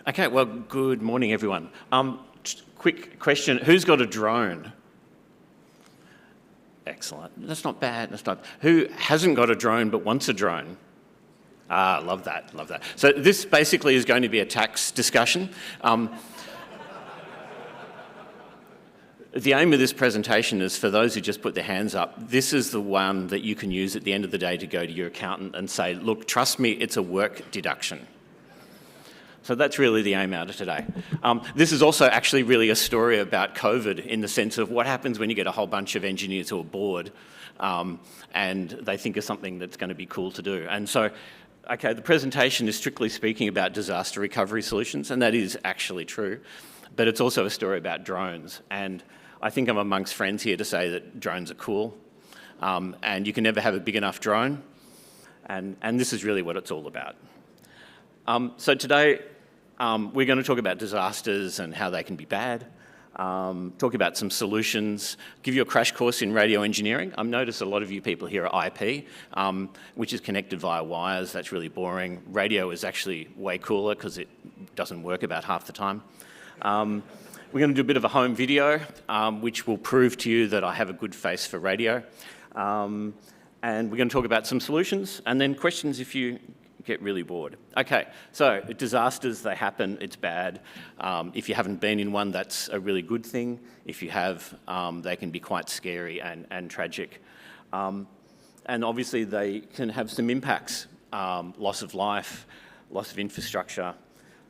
Okay, well, good morning, everyone. Just quick question, who's got a drone? Excellent. That's not bad. Who hasn't got a drone but wants a drone? Ah, love that. So this basically is going to be a tax discussion. The aim of this presentation is for those who just put their hands up, this is the one that you can use at the end of the day to go to your accountant and say, look, trust me, it's a work deduction. So that's really the aim out of today. This is also actually really a story about COVID in the sense of what happens when you get a whole bunch of engineers who are bored and they think of something that's going to be cool to do. And so, okay, the presentation is strictly speaking about disaster recovery solutions, and that is actually true, but it's also a story about drones. And I think I'm amongst friends here to say that drones are cool, and you can never have a big enough drone, and this is really what it's all about. So today, we're going to talk about disasters and how they can be bad, talk about some solutions, give you a crash course in radio engineering. I've noticed a lot of you people here are IP, which is connected via wires. That's really boring. Radio is actually way cooler because it doesn't work about half the time. We're going to do a bit of a home video, which will prove to you that I have a good face for radio. And we're going to talk about some solutions and then questions if you get really bored. Okay, so disasters, they happen, it's bad. If you haven't been in one, that's a really good thing. If you have, they can be quite scary and tragic. And obviously they can have some impacts. Loss of life, loss of infrastructure,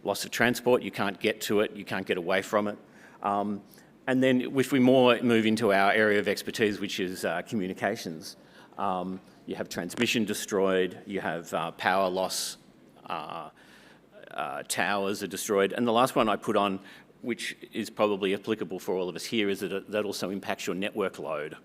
loss of transport, you can't get to it, you can't get away from it. And then if we more move into our area of expertise, which is communications, you have transmission destroyed, you have power loss, towers are destroyed, and the last one I put on, which is probably applicable for all of us here, is that that also impacts your network load.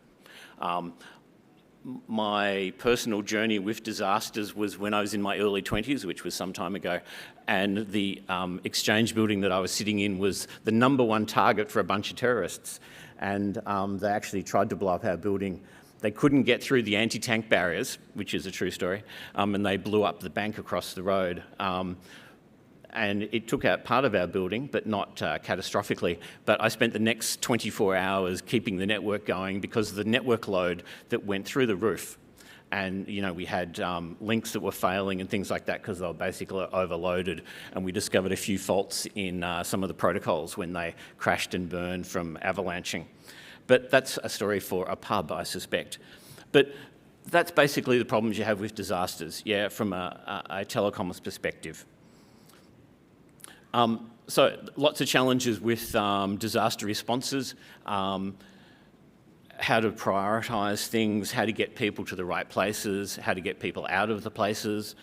My personal journey with disasters was when I was in my early 20s, which was some time ago, and the exchange building that I was sitting in was the #1 target for a bunch of terrorists, and they actually tried to blow up our building. They couldn't get through the anti-tank barriers, which is a true story, and they blew up the bank across the road. And it took out part of our building, but not catastrophically. But I spent the next 24 hours keeping the network going because of the network load that went through the roof. And, you know, we had links that were failing and things like that because they were basically overloaded. And we discovered a few faults in some of the protocols when they crashed and burned from avalanching. But that's a story for a pub, I suspect. But that's basically the problems you have with disasters, yeah, from a telecoms perspective. So lots of challenges with disaster responses, how to prioritise things, how to get people to the right places, how to get people out of the places,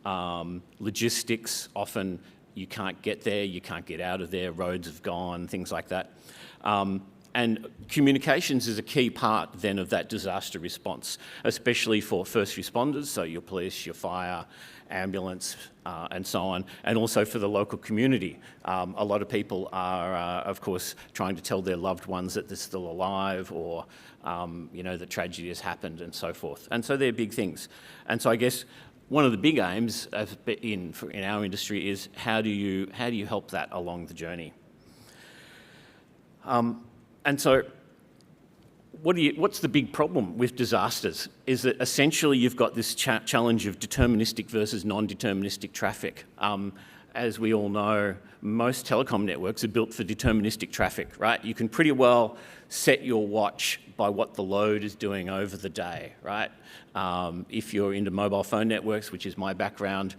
logistics, often you can't get there, you can't get out of there, roads have gone, things like that. And communications is a key part then of that disaster response, especially for first responders, so your police, your fire, ambulance, and so on, and also for the local community. A lot of people are, of course, trying to tell their loved ones that they're still alive or, you know, that tragedy has happened and so forth. And so they're big things. And so I guess one of the big aims in our industry is how do you help that along the journey? And so what's the big problem with disasters is that essentially you've got this challenge of deterministic versus non-deterministic traffic. As we all know, most telecom networks are built for deterministic traffic, right? You can pretty well set your watch by what the load is doing over the day, right? If you're into mobile phone networks, which is my background,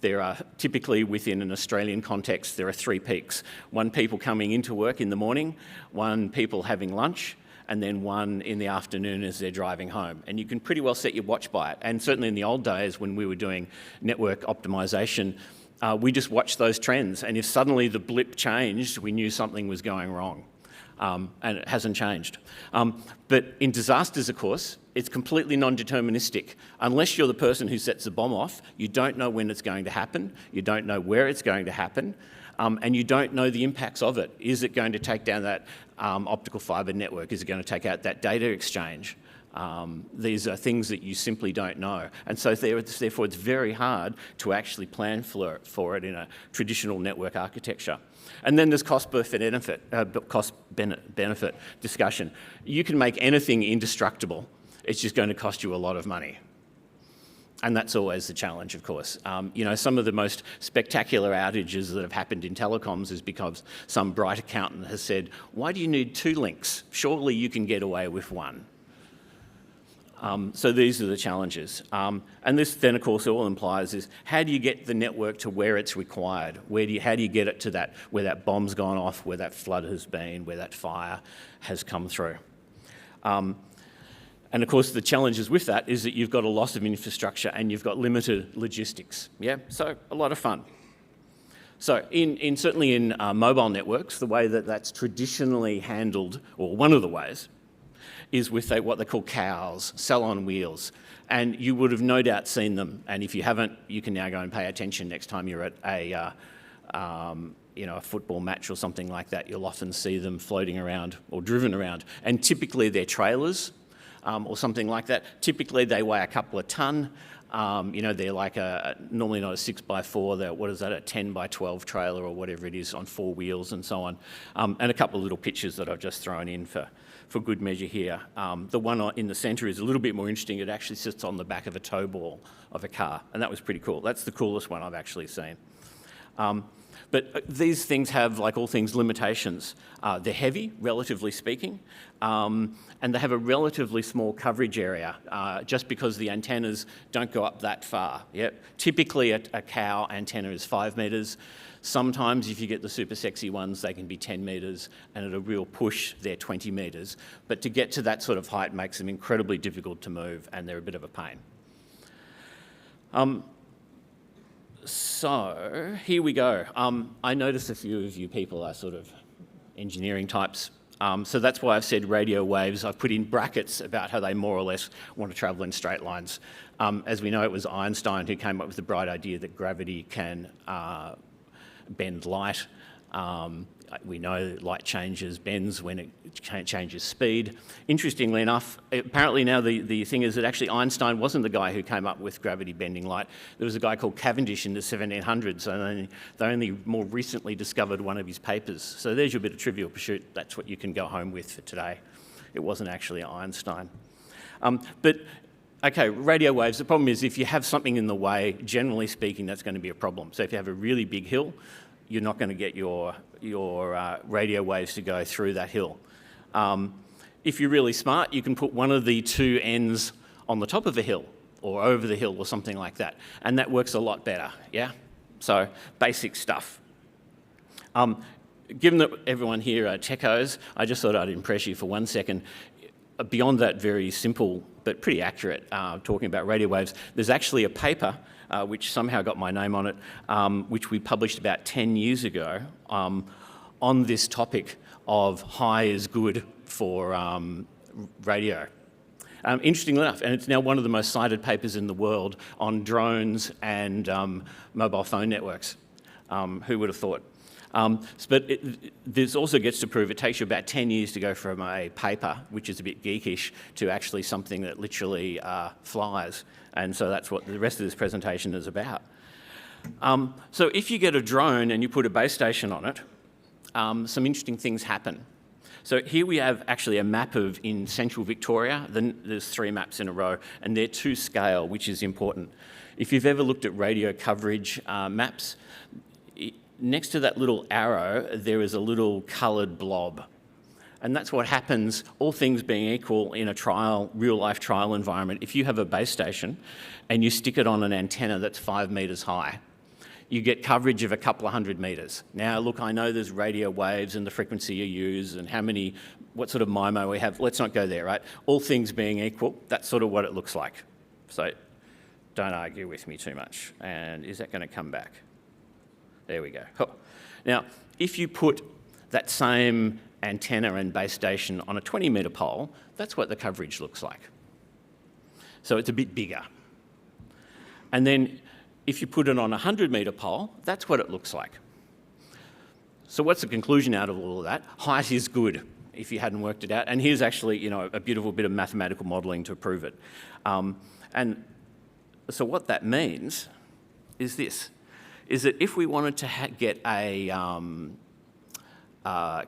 there are typically within an Australian context, there are 3 peaks. One people coming into work in the morning, one people having lunch, and then one in the afternoon as they're driving home. And you can pretty well set your watch by it. And certainly in the old days when we were doing network optimization, we just watched those trends. And if suddenly the blip changed, we knew something was going wrong. And it hasn't changed. But in disasters, of course, it's completely non-deterministic. Unless you're the person who sets the bomb off, you don't know when it's going to happen, you don't know where it's going to happen, and you don't know the impacts of it. Is it going to take down that optical fibre network? Is it going to take out that data exchange? These are things that you simply don't know. And so therefore it's very hard to actually plan for it in a traditional network architecture. And then there's cost-benefit discussion. You can make anything indestructible. It's just going to cost you a lot of money. And that's always the challenge, of course. Some of the most spectacular outages that have happened in telecoms is because some bright accountant has said, why do you need 2 links? Surely you can get away with 1. So these are the challenges. And this then, of course, all implies is how do you get the network to where it's required? How do you get it to that, where that bomb's gone off, where that flood has been, where that fire has come through? And of course, the challenges with that is that you've got a loss of infrastructure and you've got limited logistics. Yeah, so a lot of fun. So certainly in mobile networks, the way that that's traditionally handled, or one of the ways, is with what they call COWs, cell on wheels. And you would have no doubt seen them. And if you haven't, you can now go and pay attention next time you're at a football match or something like that. You'll often see them floating around or driven around. And typically they're trailers or something like that. Typically they weigh a couple of tonne. They're like normally not a 6x4, they're, what is that, a 10x12 trailer or whatever it is on 4 wheels and so on. And a couple of little pictures that I've just thrown in for good measure here. The one in the centre is a little bit more interesting. It actually sits on the back of a tow ball of a car, and that was pretty cool. That's the coolest one I've actually seen. But these things have, like all things, limitations. They're heavy, relatively speaking, and they have a relatively small coverage area, just because the antennas don't go up that far. Yep. Typically, a cow antenna is 5 metres. Sometimes, if you get the super sexy ones, they can be 10 metres, and at a real push, they're 20 metres. But to get to that sort of height makes them incredibly difficult to move, and they're a bit of a pain. So here we go. I notice a few of you people are sort of engineering types. So that's why I've said radio waves. I've put in brackets about how they more or less want to travel in straight lines. As we know, it was Einstein who came up with the bright idea that gravity can bend light. We know light bends when it changes speed. Interestingly enough, apparently now the thing is that actually Einstein wasn't the guy who came up with gravity bending light. There was a guy called Cavendish in the 1700s, and they only more recently discovered one of his papers. So there's your bit of Trivial Pursuit. That's what you can go home with for today. It wasn't actually Einstein. Okay, radio waves, the problem is if you have something in the way, generally speaking, that's going to be a problem. So if you have a really big hill, you're not going to get your radio waves to go through that hill. If you're really smart, you can put one of the 2 ends on the top of a hill or over the hill or something like that, and that works a lot better, yeah? So basic stuff. Given that everyone here are techos, I just thought I'd impress you for 1 second. Beyond that very simple but pretty accurate talking about radio waves, there's actually a paper which somehow got my name on it, which we published about 10 years ago on this topic of high is good for radio. Interestingly enough, and it's now one of the most cited papers in the world on drones and mobile phone networks. Who would have thought? But this also gets to prove it takes you about 10 years to go from a paper, which is a bit geekish, to actually something that literally flies. And so that's what the rest of this presentation is about. So if you get a drone and you put a base station on it, some interesting things happen. So here we have actually a map in central Victoria. Then there's 3 maps in a row, and they're to scale, which is important. If you've ever looked at radio coverage maps, next to that little arrow, there is a little coloured blob. And that's what happens, all things being equal, in a real-life trial environment. If you have a base station and you stick it on an antenna that's 5 metres high, you get coverage of a couple of 100 metres. Now, look, I know there's radio waves and the frequency you use and what sort of MIMO we have. Let's not go there, right? All things being equal, that's sort of what it looks like. So don't argue with me too much. And is that going to come back? There we go. Now, if you put that same antenna and base station on a 20-metre pole, that's what the coverage looks like. So it's a bit bigger. And then if you put it on a 100-metre pole, that's what it looks like. So what's the conclusion out of all of that? Height is good. if you hadn't worked it out. And here's actually, you know, a beautiful bit of mathematical modelling to prove it. And so what that means is this, is that if we wanted to get a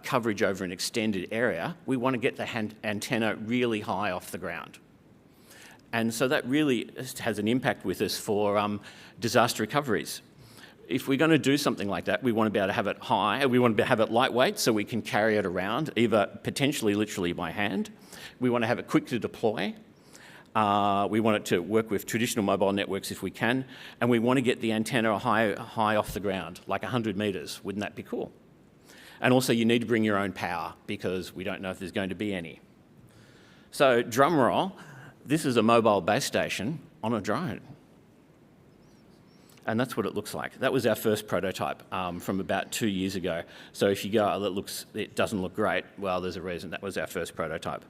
coverage over an extended area, we want to get the antenna really high off the ground. And so that really has an impact with us for disaster recoveries. If we're going to do something like that, we want to be able to have it high, we want to have it lightweight so we can carry it around, either potentially literally by hand. We want to have it quick to deploy. We want it to work with traditional mobile networks if we can, and we want to get the antenna high off the ground, like 100 metres. Wouldn't that be cool? And also you need to bring your own power because we don't know if there's going to be any. So drum roll, this is a mobile base station on a drone. And that's what it looks like. That was our first prototype from about 2 years ago. So if you go, oh, it doesn't look great, well, there's a reason. That was our first prototype.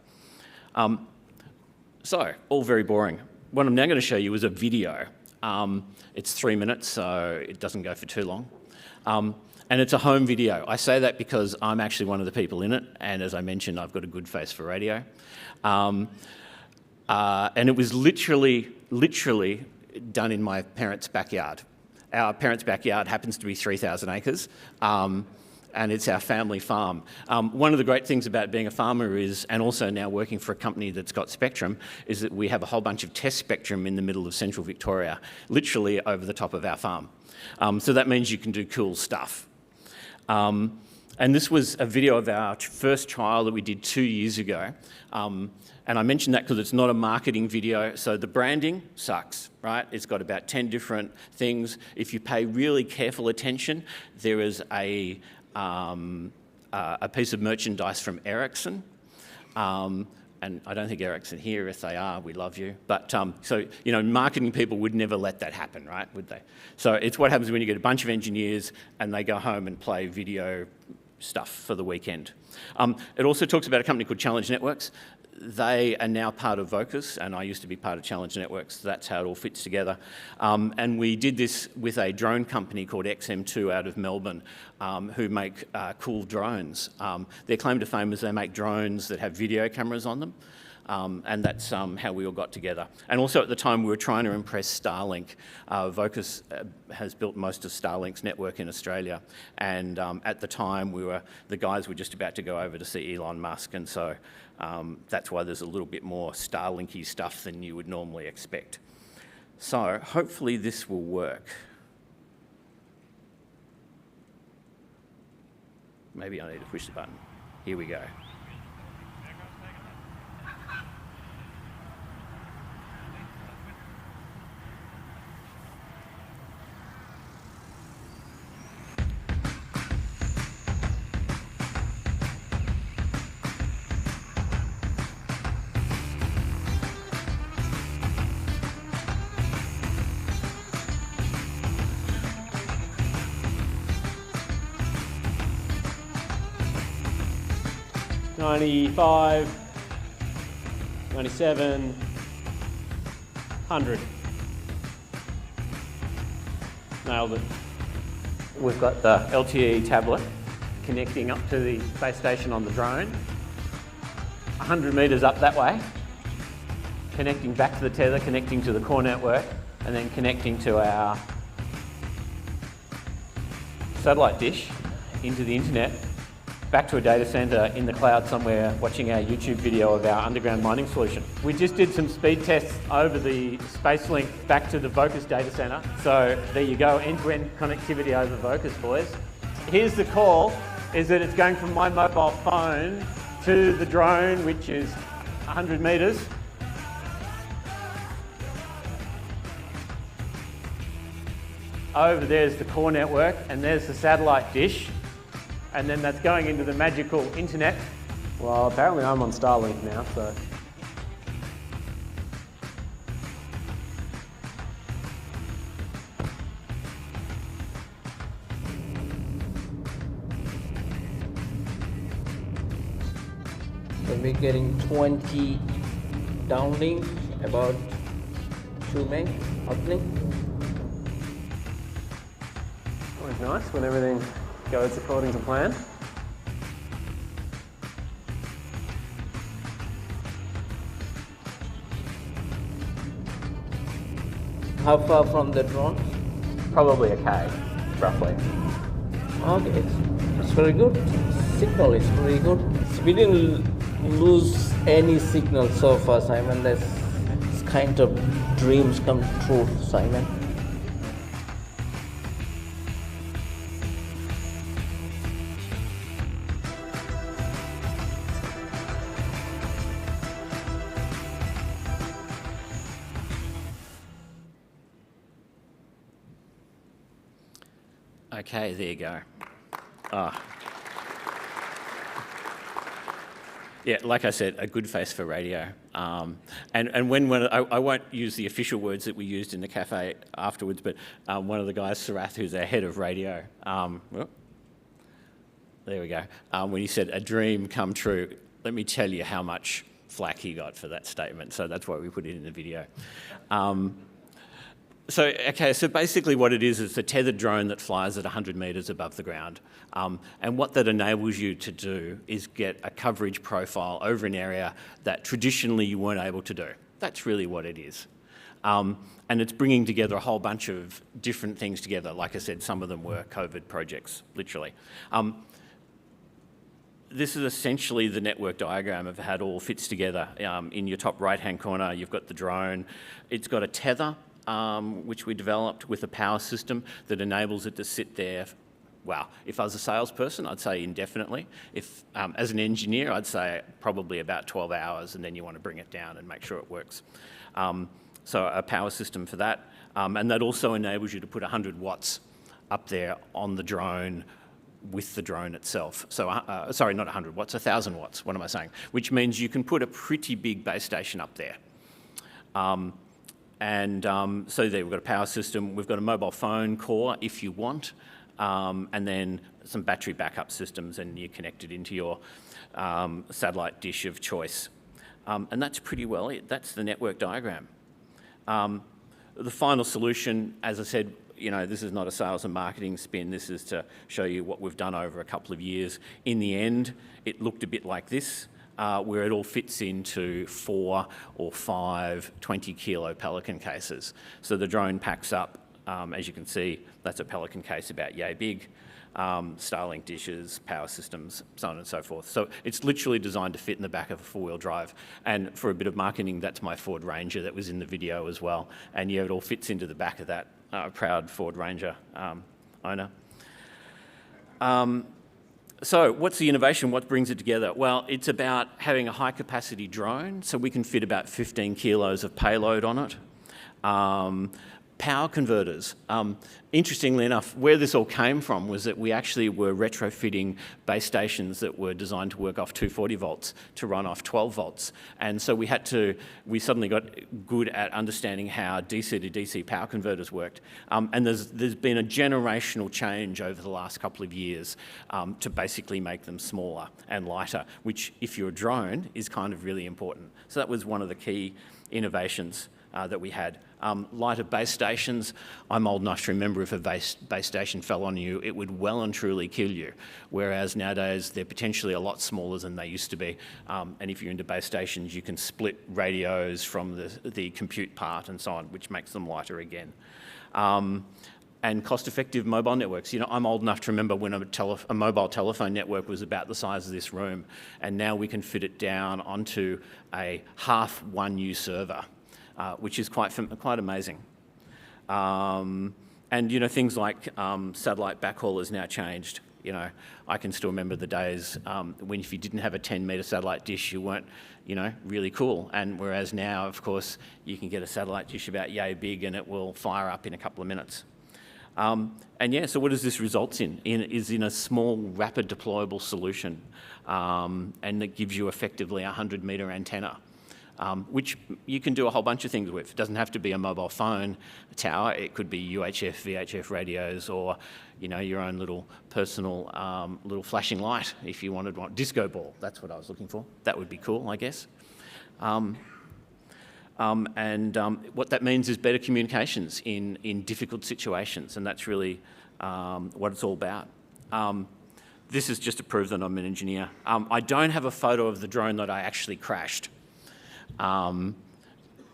So, all very boring. What I'm now going to show you is a video. It's 3 minutes, so it doesn't go for too long. And it's a home video. I say that because I'm actually one of the people in it, and as I mentioned, I've got a good face for radio. And it was literally done in my parents' backyard. Our parents' backyard happens to be 3,000 acres, and it's our family farm. One of the great things about being a farmer is, and also now working for a company that's got spectrum, is that we have a whole bunch of test spectrum in the middle of central Victoria, literally over the top of our farm. So that means you can do cool stuff. And this was a video of our first trial that we did 2 years ago. And I mention that because it's not a marketing video, so the branding sucks, right? It's got about 10 different things. If you pay really careful attention, there is a piece of merchandise from Ericsson. And I don't think Ericsson here, if they are, we love you. But so, you know, marketing people would never let that happen, right? Would they? So it's what happens when you get a bunch of engineers and they go home and play video stuff for the weekend. It also talks about a company called Challenge Networks. They are now part of Vocus, and I used to be part of Challenge Networks. So that's how it all fits together. And we did this with a drone company called XM2 out of Melbourne, who make cool drones. Their claim to fame is they make drones that have video cameras on them. And that's how we all got together. And also at the time we were trying to impress Starlink. Vocus has built most of Starlink's network in Australia, and at the time the guys were just about to go over to see Elon Musk, and so that's why there's a little bit more Starlink-y stuff than you would normally expect. So hopefully this will work. Maybe I need to push the button. Here we go. $95, $97, $100. Nailed it. We've got the LTE tablet connecting up to the base station on the drone, 100 metres up that way, connecting back to the tether, connecting to the core network, and then connecting to our satellite dish into the internet, back to a data centre in the cloud somewhere watching our YouTube video of our underground mining solution. We just did some speed tests over the space link back to the Vocus data centre. So there you go, end-to-end connectivity over Vocus, boys. Here's the call, is that it's going from my mobile phone to the drone, which is 100 metres. Over there's the core network, and there's the satellite dish. And then that's going into the magical internet. Well, apparently I'm on Starlink now, so. So we're getting 20 downlink, about 2 meg uplink. Always nice when everything goes according to plan. How far from the drone? Probably a K, roughly. Okay, it's very good. Signal is very good. We didn't lose any signal so far, Simon. That's kind of dreams come true, Simon. Okay, there you go. Yeah, like I said, a good face for radio. And when I won't use the official words that we used in the cafe afterwards, but one of the guys, Sarath, who's our head of radio, well, there we go. When he said, a dream come true, let me tell you how much flack he got for that statement. So that's why we put it in the video. So basically what it is a tethered drone that flies at 100 metres above the ground. And what that enables you to do is get a coverage profile over an area that traditionally you weren't able to do. That's really what it is. And it's bringing together a whole bunch of different things together. Like I said, some of them were COVID projects, literally. This is essentially the network diagram of how it all fits together. In your top right-hand corner, you've got the drone. It's got a tether, which we developed with a power system that enables it to sit there. Well, if I was a salesperson, I'd say indefinitely. If, as an engineer, I'd say probably about 12 hours, and then you want to bring it down and make sure it works. So a power system for that. And that also enables you to put 100 watts up there on the drone with the drone itself. So, sorry, not 100 watts, 1,000 watts, what am I saying? Which means you can put a pretty big base station up there. So there we've got a power system, we've got a mobile phone core if you want, and then some battery backup systems, and you connect it into your satellite dish of choice. And that's pretty well it. That's the network diagram. The final solution, as I said, you know, this is not a sales and marketing spin. This is to show you what we've done over a couple of years. In the end, it looked a bit like this, where it all fits into 4 or 5 20-kilo Pelican cases. So the drone packs up, as you can see, that's a Pelican case about yay big, Starlink dishes, power systems, so on and so forth. So it's literally designed to fit in the back of a 4-wheel drive. And for a bit of marketing, that's my Ford Ranger that was in the video as well. And yeah, it all fits into the back of that proud Ford Ranger owner. So what's the innovation? What brings it together? Well, it's about having a high-capacity drone, so we can fit about 15 kilos of payload on it. Power converters. Interestingly enough, where this all came from was that we actually were retrofitting base stations that were designed to work off 240 volts to run off 12 volts. And so we suddenly got good at understanding how DC to DC power converters worked. And there's been a generational change over the last couple of years to basically make them smaller and lighter, which if you're a drone is kind of really important. So that was one of the key innovations that we had. Lighter base stations, I'm old enough to remember if a base station fell on you, it would well and truly kill you. Whereas nowadays, they're potentially a lot smaller than they used to be. And if you're into base stations, you can split radios from the compute part and so on, which makes them lighter again. And cost-effective mobile networks. You know, I'm old enough to remember when a mobile telephone network was about the size of this room, and now we can fit it down onto a half 1U server. Which is quite amazing. And, you know, things like satellite backhaul has now changed. You know, I can still remember the days when if you didn't have a 10-metre satellite dish, you weren't, you know, really cool. And whereas now, of course, you can get a satellite dish about yay big and it will fire up in a couple of minutes. And yeah, so what does this result in? In a small, rapid deployable solution. And it gives you effectively a 100-metre antenna. Which you can do a whole bunch of things with. It doesn't have to be a mobile phone tower. It could be UHF, VHF radios, or you know, your own little personal little flashing light if you wanted one. Disco ball, that's what I was looking for. That would be cool, I guess. What that means is better communications in difficult situations, and that's really what it's all about. This is just to prove that I'm an engineer. I don't have a photo of the drone that I actually crashed.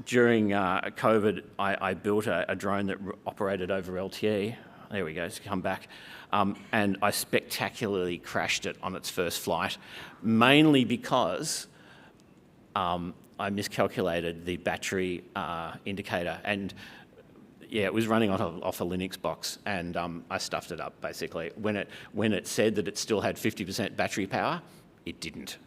During COVID, I built a drone that operated over LTE. There we go, it's come back. And I spectacularly crashed it on its first flight, mainly because I miscalculated the battery indicator, and yeah, it was running off a Linux box, and I stuffed it up basically. When it said that it still had 50% battery power, it didn't.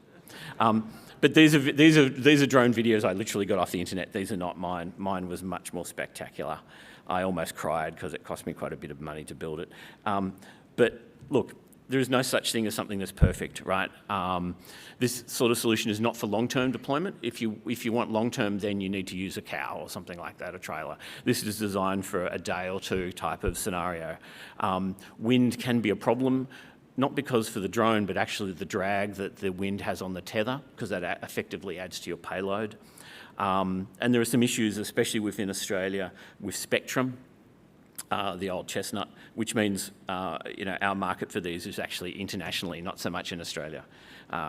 But these are drone videos I literally got off the internet. These are not mine. Mine was much more spectacular. I almost cried because it cost me quite a bit of money to build it. But look, there is no such thing as something that's perfect, right? This sort of solution is not for long-term deployment. If you want long-term, then you need to use a cow or something like that, a trailer. This is designed for a day or two type of scenario. Wind can be a problem, not because for the drone, but actually the drag that the wind has on the tether, because that effectively adds to your payload. And there are some issues, especially within Australia, with spectrum. The old chestnut, which means our market for these is actually internationally, not so much in Australia,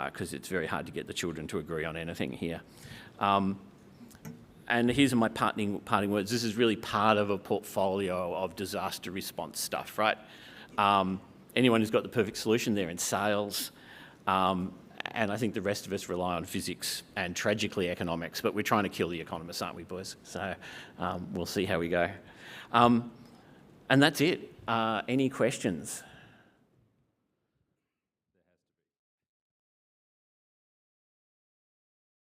because it's very hard to get the children to agree on anything here. And here's my parting words. This is really part of a portfolio of disaster response stuff, right? Anyone who's got the perfect solution, they're in sales. And I think the rest of us rely on physics and tragically economics, but we're trying to kill the economists, aren't we, boys? So we'll see how we go. And that's it. Any questions?